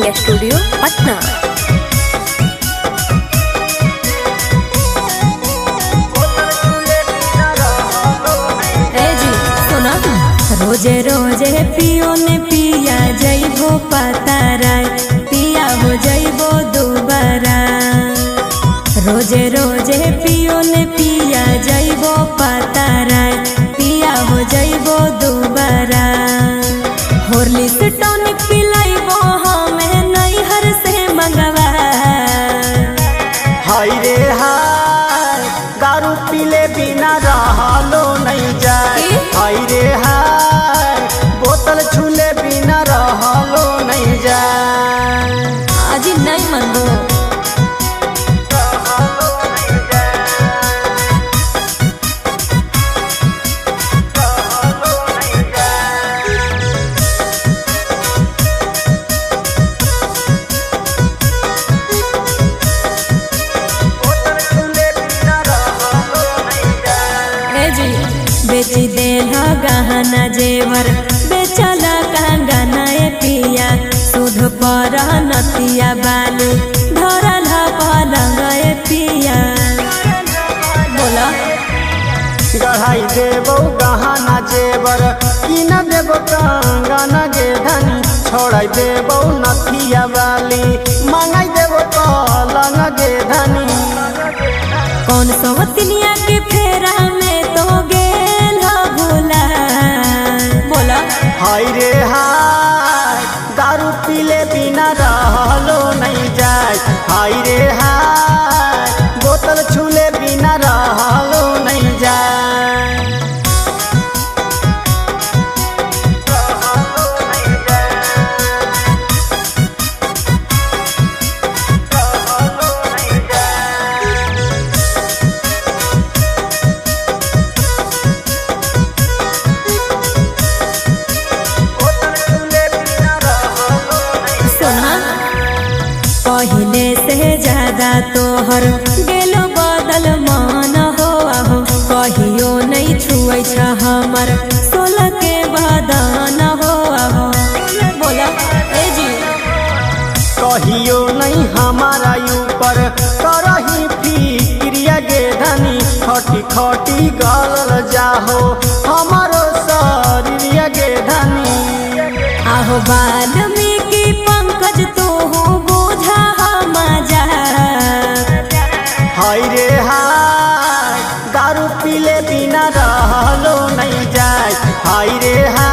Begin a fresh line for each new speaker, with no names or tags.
Recording studio Patna.
रोजे रोजे पियो ने पिया जइबो पतारा पिया हो जइबो दोबारा। रोजे रोजे पियो ने पिया जइबो पतारा पिया हो जइबो दोबारा। हॉर्लिक्स टॉनिक पिलाइबो हमें नैहर से मंगवा।
हाय रे हाय दारू पीले बिना रहलो नहीं जाए। हाय रे हाय बोतल छूले बिना रहलो नहीं जाए।
आज नहीं मनबो बेची देना गहना जेवर बेचला कंगना ए पिया। सुध पर नतिया बालू धरल पलंग ए पिया। बोला
गढ़ाई देबो गहना जेवर कि न देबो कंगना गे धनी। छोड़ाई देबो नथिया वाली मंगाई देबो पलंग गे धनी।
कौन सोहतिनिया के फेरा में तो गेल भूला। बोला
हाय रे हाय दारू पीले बिना रहलो नहीं जाए। हाय रे हाय बोतल छूले बिना रहलो नहीं जाए।
पहले से ज्यादा तोहर गेलो बदल मान हो आहो। कहियो नहीं छुए छ हमर 16 के बदन हो आहो। बोला ए जी
कहियो नहीं हमारा ऊपर करही फिक्रिया गे धनी। खटी खटी गल जाहो हमारो शरीरिया गे धनी।
आहो वाल्मीकि पंकज तू बुझा मजा।
हाय रे हाय दारू पीले बिना रहलो नहीं जाए। हाय रे हाय